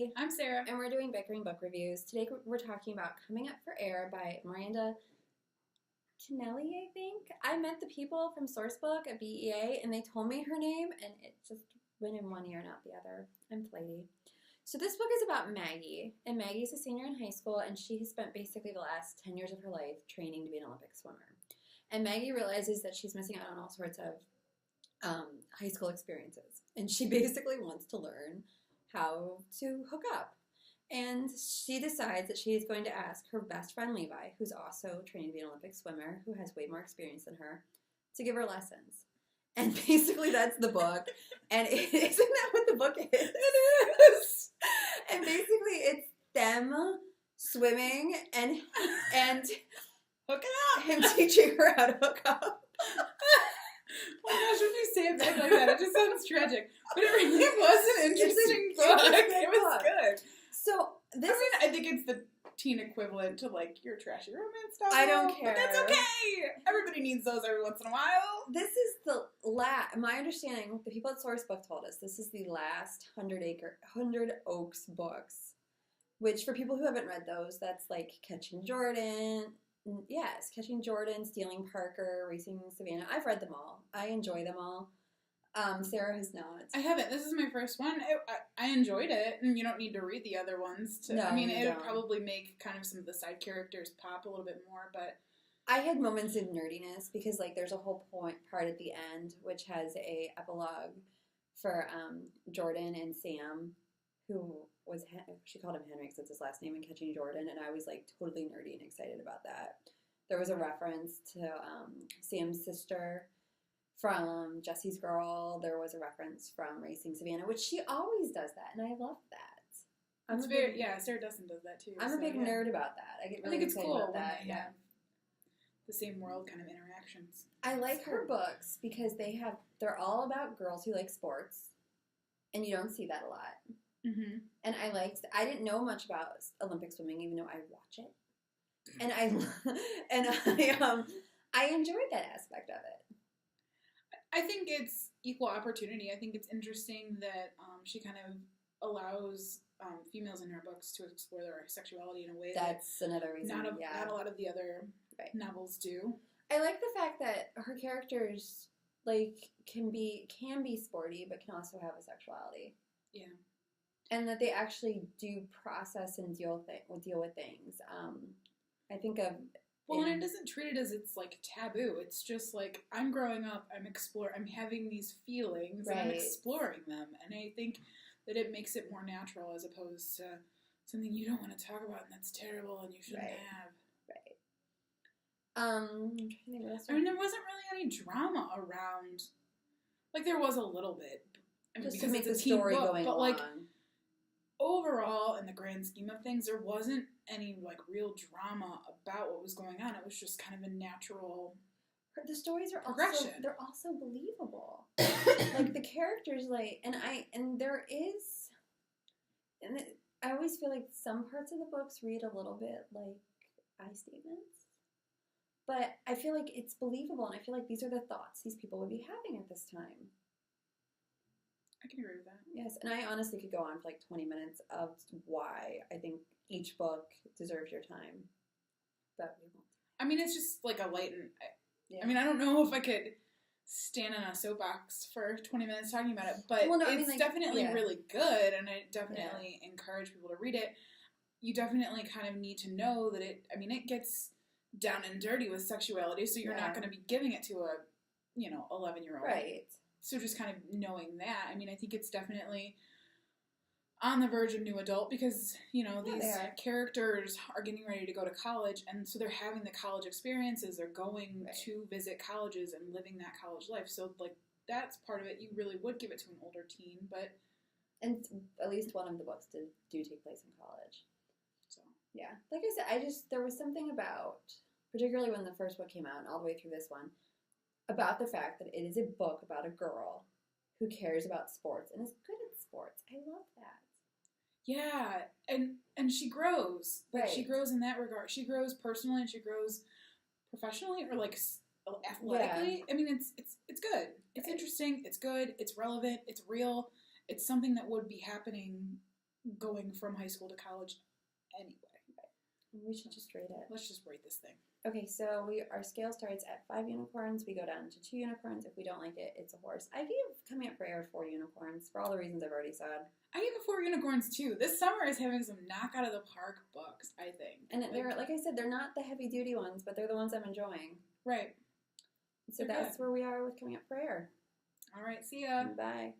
Lindsay. I'm Sarah. And we're doing Bickering Book Reviews. Today we're talking about Coming Up for Air by Miranda Kenneally, I think. I met the people from Sourcebook at BEA, and they told me her name, and it just went in one ear, not the other. I'm flighty. So this book is about Maggie, and Maggie's a senior in high school, and she has spent basically the last 10 years of her life training to be an Olympic swimmer. And Maggie realizes that she's missing out on all sorts of high school experiences, and she basically wants to learn how to hook up. And she decides that she is going to ask her best friend Levi, who's also training to be an Olympic swimmer, who has way more experience than her, to give her lessons. And basically that's the book. And isn't that what the book is? It is. And basically it's them swimming and hooking up. Him teaching her how to hook up. Oh my gosh, when you say it back like that, it just sounds tragic. But it really was an interesting book. It was good. So I think it's the teen equivalent to like your trashy romance novel. I don't care. But that's okay. Everybody needs those every once in a while. This is the my understanding, the people at Sourcebook told us, this is the last 100 Oaks books. Which for people who haven't read those, that's like Catching Jordan. Yes, Catching Jordan, Stealing Parker, Racing Savannah. I've read them all. I enjoy them all. Sarah has not. I haven't. This is my first one. I enjoyed it, and you don't need to read the other ones. It would probably make kind of some of the side characters pop a little bit more, but... I had moments of nerdiness, because like there's a whole part at the end, which has a epilogue for Jordan and Sam, who was, she called him Henry because it's his last name in Catching Jordan, and I was like totally nerdy and excited about that. There was a reference to Sam's sister from Jesse's Girl. There was a reference from Racing Savannah, which she always does that, and I love that. Sarah Dustin does that too. I'm a big nerd about that. I get really excited about that. Yeah. The same world kind of interactions. I like her books because they're all about girls who like sports, and you don't see that a lot. Mm-hmm. And I didn't know much about Olympic swimming, even though I watch it, and I enjoyed that aspect of it. I think it's equal opportunity. I think it's interesting that she kind of allows females in her books to explore their sexuality in a way that's another reason. Not a lot of the other novels do. I like the fact that her characters like can be sporty, but can also have a sexuality. Yeah. And that they actually do process and deal with things. I think of... Well, and it doesn't treat it as it's, like, taboo. It's just, like, I'm growing up, I'm having these feelings, and I'm exploring them. And I think that it makes it more natural as opposed to something you don't want to talk about and that's terrible and you shouldn't have. Right. I'm trying to think what else. I mean, there wasn't really any drama around... Like, there was a little bit. I mean, just to make the story book, going but, along. Like, overall, in the grand scheme of things, there wasn't any, like, real drama about what was going on. It was just kind of a natural the stories are progression. They're also believable. Like, the characters, like, I always feel like some parts of the books read a little bit like I statements. But I feel like it's believable, and I feel like these are the thoughts these people would be having at this time. I can agree with that. Yes, and I honestly could go on for like 20 minutes of why I think each book deserves your time. But we won't. I mean, it's just like a light and... I mean, I don't know if I could stand on a soapbox for 20 minutes talking about it, but it's definitely really good, and I definitely encourage people to read it. You definitely kind of need to know that it gets down and dirty with sexuality, so you're not going to be giving it to a, 11-year-old. Right. So just kind of knowing that, I mean, I think it's definitely on the verge of new adult because, these characters are getting ready to go to college, and so they're having the college experiences. They're going to visit colleges and living that college life. So, like, that's part of it. You really would give it to an older teen, but... And at least one of the books do take place in college. So, yeah. Like I said, there was something about, particularly when the first book came out and all the way through this one, about the fact that it is a book about a girl who cares about sports and is good at sports. I love that. Yeah, and she grows. Like, she grows in that regard. She grows personally and she grows professionally or, like, athletically. Yeah. I mean, it's good. It's interesting. It's good. It's relevant. It's real. It's something that would be happening, going from high school to college anyway. We should just rate it. Let's just rate this thing. Okay, so our scale starts at 5 unicorns. We go down to 2 unicorns. If we don't like it, it's a horse. I give Coming Up for Air 4 unicorns for all the reasons I've already said. I give it 4 unicorns too. This summer is having some knock out of the park books, I think. And they're, like I said, they're not the heavy duty ones, but they're the ones I'm enjoying. Right. So that's where we are with Coming Up for Air. All right, see ya. Bye.